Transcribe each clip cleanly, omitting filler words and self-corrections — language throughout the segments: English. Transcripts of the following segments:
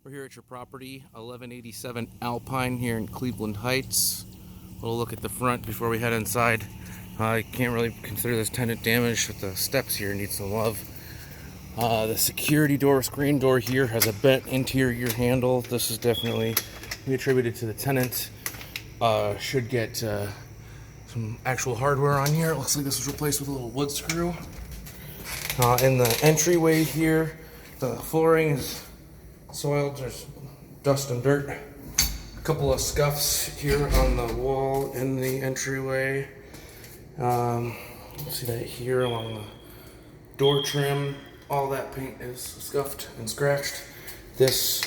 We're here at your property, 1187 Alpine here in Cleveland Heights. A little look at the front before we head inside. I can't really consider this tenant damage, but the steps here need some love. The security door, screen door here has a bent interior handle. This is definitely attributed to the tenant. Should get some actual hardware on here. It looks like this was replaced with a little wood screw. In the entryway here, the flooring is soiled. There's dust and dirt. A couple of scuffs here on the wall in the entryway. See that here along the door trim. All that paint is scuffed and scratched. This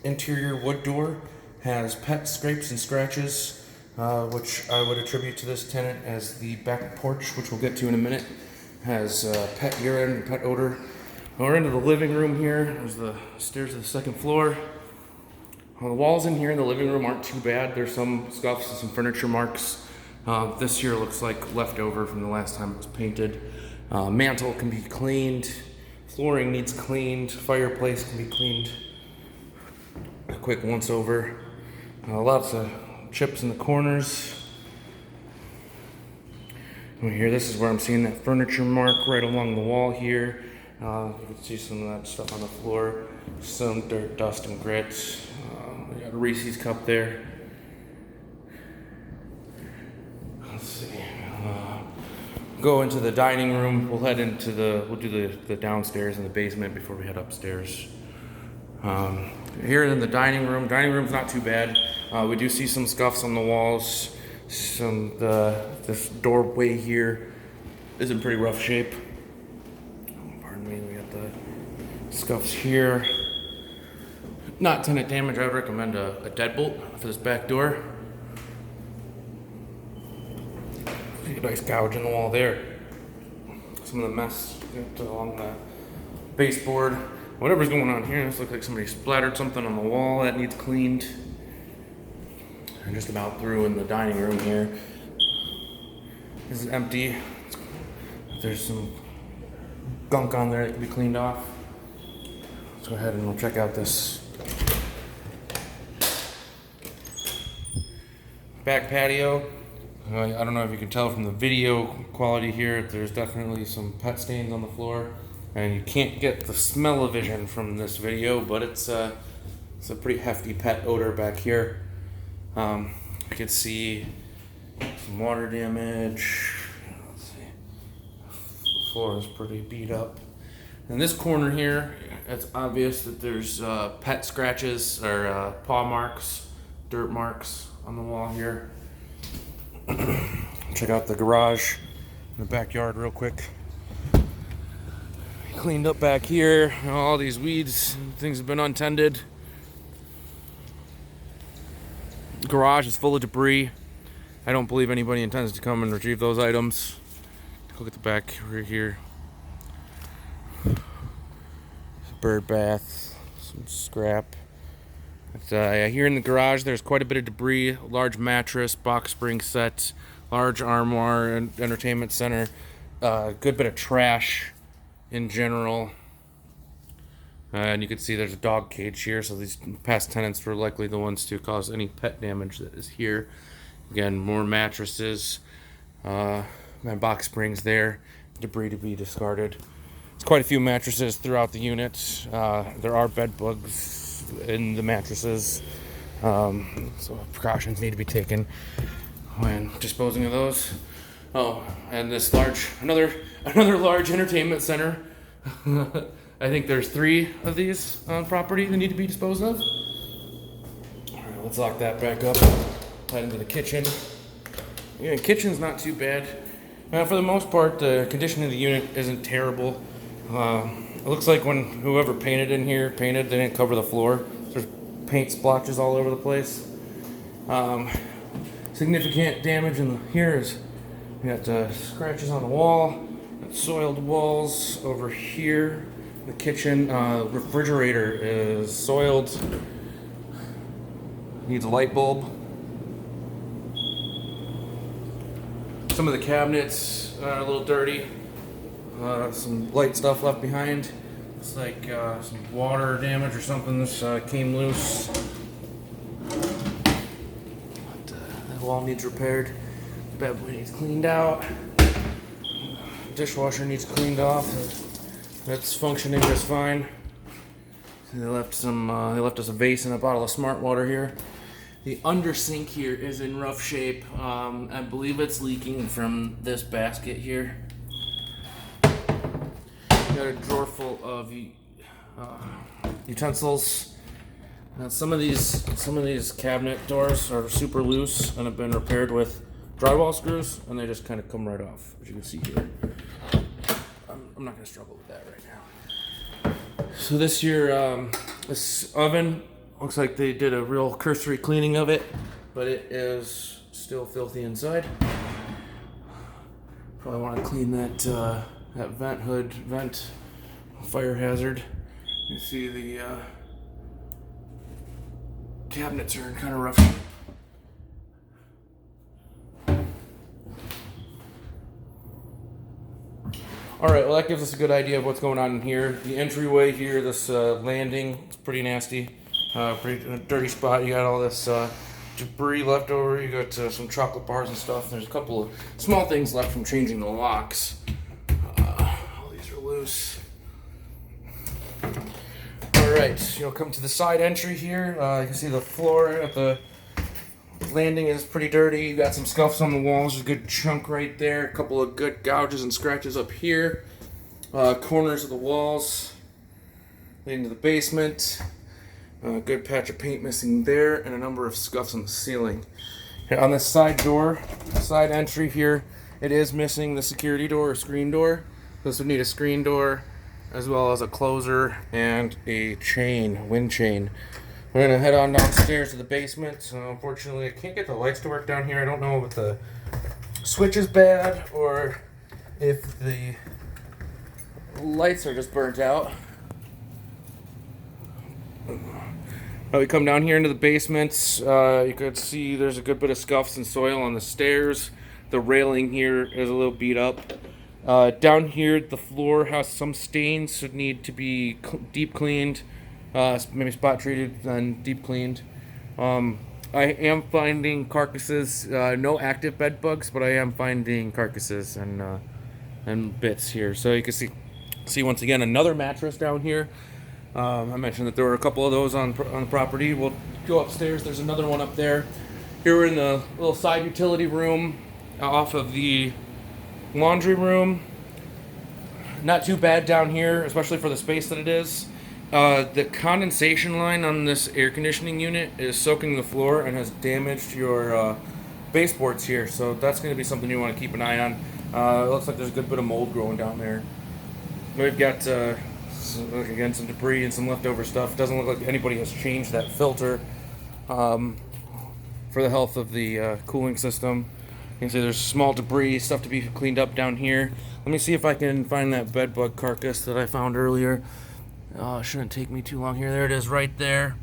interior wood door has pet scrapes and scratches, which I would attribute to this tenant as the back porch, which we'll get to in a minute, has pet urine and pet odor. We're into the living room here. There's the stairs to the second floor. The walls in here in the living room aren't too bad. There's some scuffs and some furniture marks. This here looks like leftover from the last time it was painted. Mantle can be cleaned. Flooring needs cleaned. Fireplace can be cleaned. A quick once over. Lots of chips in the corners. And here, this is where I'm seeing that furniture mark right along the wall here. You can see some of that stuff on the floor. Some dirt, dust, and grit. We got a Reese's cup there. Let's see. Go into the dining room. We'll head into we'll do the downstairs and the basement before we head upstairs. Here in the dining room's not too bad. We do see some scuffs on the walls. This doorway here is in pretty rough shape. Pardon me, we got the scuffs here. Not tenant damage. I would recommend a deadbolt for this back door. See a nice gouge in the wall there. Some of the mess along the baseboard. Whatever's going on here, this looks like somebody splattered something on the wall that needs cleaned. I'm just about through in the dining room here. This is empty. There's some gunk on there that can be cleaned off. Let's go ahead and we'll check out this back patio. I don't know if you can tell from the video quality here, there's definitely some pet stains on the floor. And you can't get the smell-o-vision from this video, but it's a pretty hefty pet odor back here. You can see some water damage. Let's see. The floor is pretty beat up. In this corner here, it's obvious that there's pet scratches or paw marks, dirt marks on the wall here. Check out the garage in the backyard real quick. Cleaned up back here. All these weeds, things have been untended. The garage is full of debris. I don't believe anybody intends to come and retrieve those items. Look at the back right here. Bird bath, some scrap. Here in the garage, there's quite a bit of debris. A large mattress, box spring set, large armoire, and entertainment center. Good bit of trash in general. And you can see there's a dog cage here, so these past tenants were likely the ones to cause any pet damage that is here. Again, more mattresses, and box springs there, debris to be discarded. There's quite a few mattresses throughout the unit. There are bed bugs in the mattresses, so precautions need to be taken when disposing of those. Oh, and this another large entertainment center. I think there's 3 of these on property that need to be disposed of. All right, let's lock that back up. Head into the kitchen. Yeah, kitchen's not too bad. For the most part, the condition of the unit isn't terrible. It looks like when whoever painted in here they didn't cover the floor. There's paint splotches all over the place. Significant damage in here is we got scratches on the wall, got soiled walls over here. The kitchen refrigerator is soiled. Needs a light bulb. Some of the cabinets are a little dirty. Some light stuff left behind. Looks like some water damage or something. This came loose. That wall needs repaired. Bed needs cleaned out. Dishwasher needs cleaned off. That's functioning just fine. They left us a vase and a bottle of smart water here. The under sink here is in rough shape. I believe it's leaking from this basket here. Got a drawer full of utensils. Now some of these cabinet doors are super loose and have been repaired with drywall screws, and they just kind of come right off, as you can see here. I'm not going to struggle with that right now. So this here, this oven looks like they did a real cursory cleaning of it, but it is still filthy inside. Probably want to clean that that vent fire hazard. You see the cabinets are in kind of rough shape. All right, well that gives us a good idea of what's going on in here. The entryway here, this landing, it's pretty nasty, pretty dirty spot. You got all this debris left over. You got some chocolate bars and stuff. There's a couple of small things left from changing the locks. All these are loose. All right, you'll come to the side entry here. You can see the floor at the landing is pretty dirty. You got some scuffs on the walls. There's a good chunk right there. A couple of good gouges and scratches up here. Corners of the walls leading to the basement. A good patch of paint missing there, and a number of scuffs on the ceiling. Okay, on this side door, side entry here, it is missing the security door or screen door. This would need a screen door, as well as a closer and a chain, wind chain. We're gonna head on downstairs to the basement. So unfortunately, I can't get the lights to work down here. I don't know if the switch is bad or if the lights are just burnt out. We come down here into the basement. You could see there's a good bit of scuffs and soil on the stairs. The railing here is a little beat up. Down here, the floor has some stains, so need to be deep cleaned. Maybe spot treated and deep cleaned. I am finding carcasses, no active bed bugs, but I am finding carcasses and bits here. So you can see once again another mattress down here. I mentioned that there were a couple of those on the property. We'll go upstairs. There's another one up there. Here we're in the little side utility room off of the laundry room. Not too bad down here, especially for the space that it is. The condensation line on this air conditioning unit is soaking the floor and has damaged your baseboards here, so that's going to be something you want to keep an eye on. It looks like there's a good bit of mold growing down there. We've got some debris and some leftover stuff. Doesn't look like anybody has changed that filter for the health of the cooling system. You can see there's small debris, stuff to be cleaned up down here. Let me see if I can find that bed bug carcass that I found earlier. Shouldn't take me too long here. There it is, right there.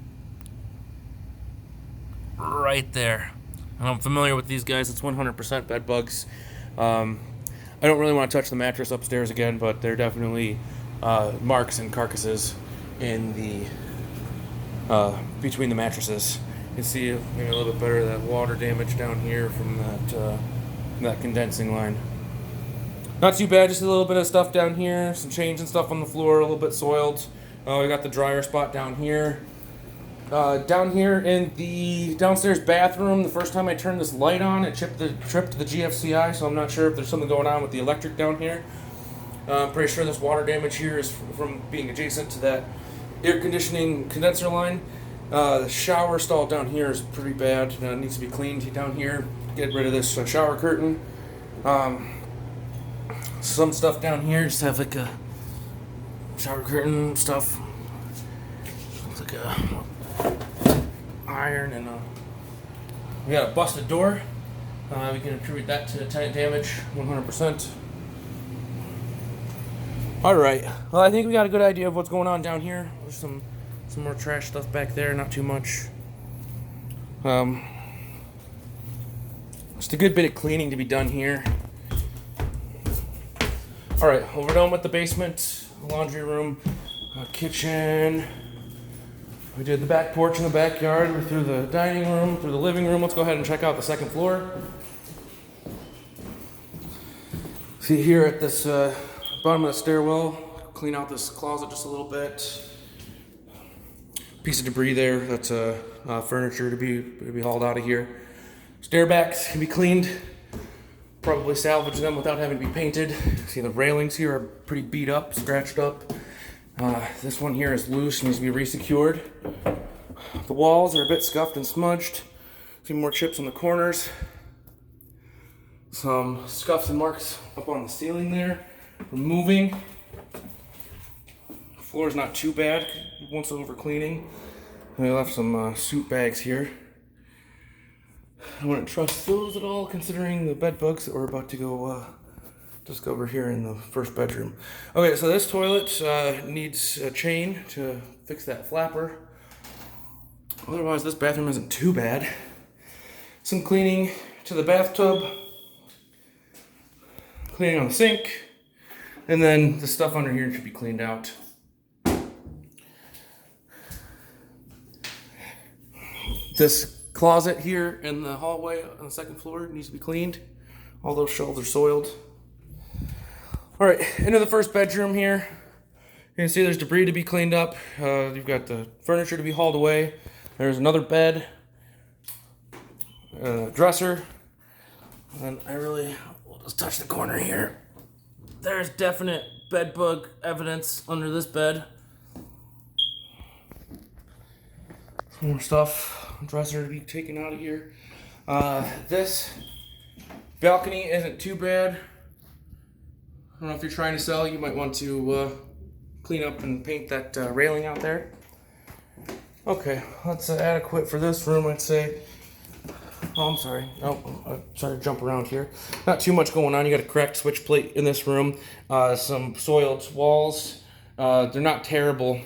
Right there. And I'm familiar with these guys. It's 100% bed bugs. I don't really want to touch the mattress upstairs again, but they're definitely marks and carcasses in the between the mattresses. You can see maybe a little bit better that water damage down here from that condensing line. Not too bad, just a little bit of stuff down here, some change and stuff on the floor, a little bit soiled. We got the dryer spot down here. Down here in the downstairs bathroom, the first time I turned this light on, it tripped the GFCI, so I'm not sure if there's something going on with the electric down here. I'm pretty sure this water damage here is from being adjacent to that air conditioning condenser line. The shower stall down here is pretty bad. It needs to be cleaned down here. Get rid of this shower curtain. Some stuff down here just have like a shower curtain stuff. Looks like a iron and we got a busted door. We can attribute that to tenant damage 100%. Alright, well I think we got a good idea of what's going on down here. There's some more trash stuff back there, not too much. Just a good bit of cleaning to be done here. Alright, well we're done with the basement, laundry room. Kitchen. We did the back porch in the backyard. We're through the dining room, through the living room. Let's go ahead and check out the second floor. See here at this bottom of the stairwell, clean out this closet just a little bit. Piece of debris there. That's furniture to be hauled out of here. Stair backs can be cleaned. Probably salvage them without having to be painted. See the railings here are pretty beat up, scratched up. This one here is loose, needs to be resecured. The walls are a bit scuffed and smudged. See more chips on the corners. Some scuffs and marks up on the ceiling there. Removing. The floor is not too bad once over cleaning. I left some soot bags here. I wouldn't trust those at all, considering the bed bugs that we're about to go discover here in the first bedroom. Okay, so this toilet needs a chain to fix that flapper. Otherwise, this bathroom isn't too bad. Some cleaning to the bathtub, cleaning on the sink, and then the stuff under here should be cleaned out. This closet here in the hallway on the second floor needs to be cleaned. All those shelves are soiled. All right, into the first bedroom here. You can see there's debris to be cleaned up. You've got the furniture to be hauled away. There's another bed, dresser, and we'll just touch the corner here. There's definite bed bug evidence under this bed. Some more stuff, dresser to be taken out of here. This balcony isn't too bad. I don't know if you're trying to sell, you might want to clean up and paint that railing out there. Okay, that's adequate for this room, I'd say. Oh, I'm sorry. Oh, I started to jump around here. Not too much going on. You got a cracked switch plate in this room. Some soiled walls. They're not terrible.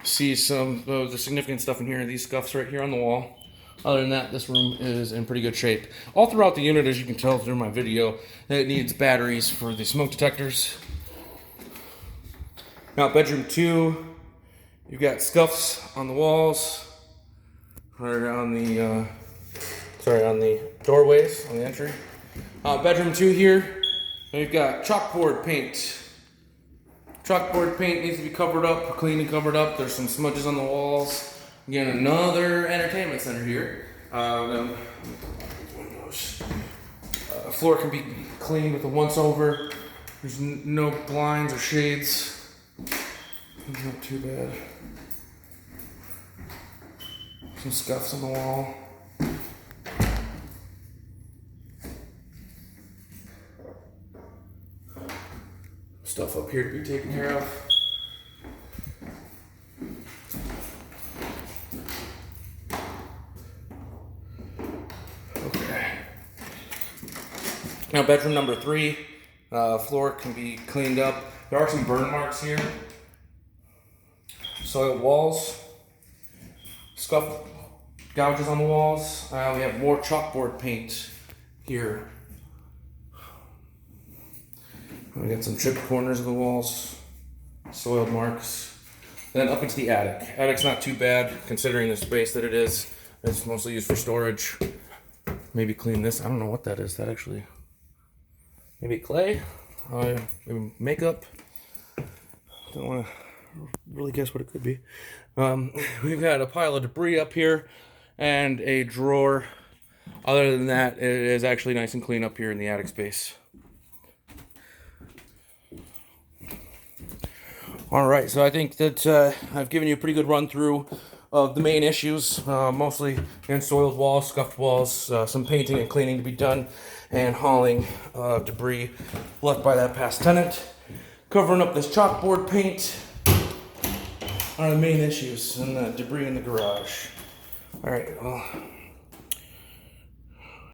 See some of the significant stuff in here. These scuffs right here on the wall. Other than that, this room is in pretty good shape. All throughout the unit, as you can tell through my video, it needs batteries for the smoke detectors. Now, bedroom 2, you've got scuffs on the walls, or on the on the doorways, on the entry. Bedroom 2 here, you've got chalkboard paint. Chalkboard paint needs to be covered up, cleaned and covered up. There's some smudges on the walls. Again, another entertainment center here. Windows. Floor can be cleaned with a once-over. There's no blinds or shades. Not too bad. Some scuffs on the wall. Stuff up here to be taken care of. Now, bedroom number 3, floor can be cleaned up. There are some burn marks here. Soiled walls. Scuffed gouges on the walls. We have more chalkboard paint here. We got some chipped corners of the walls. Soiled marks. Then up into the attic. Attic's not too bad considering the space that it is. It's mostly used for storage. Maybe clean this. I don't know what that is. That actually... Maybe clay, maybe makeup. Don't want to really guess what it could be. We've got a pile of debris up here and a drawer. Other than that, it is actually nice and clean up here in the attic space. All right, so I think that I've given you a pretty good run through of the main issues, mostly soiled walls, scuffed walls, some painting and cleaning to be done, and hauling debris left by that past tenant. Covering up this chalkboard paint are the main issues, and the debris in the garage. All right, well,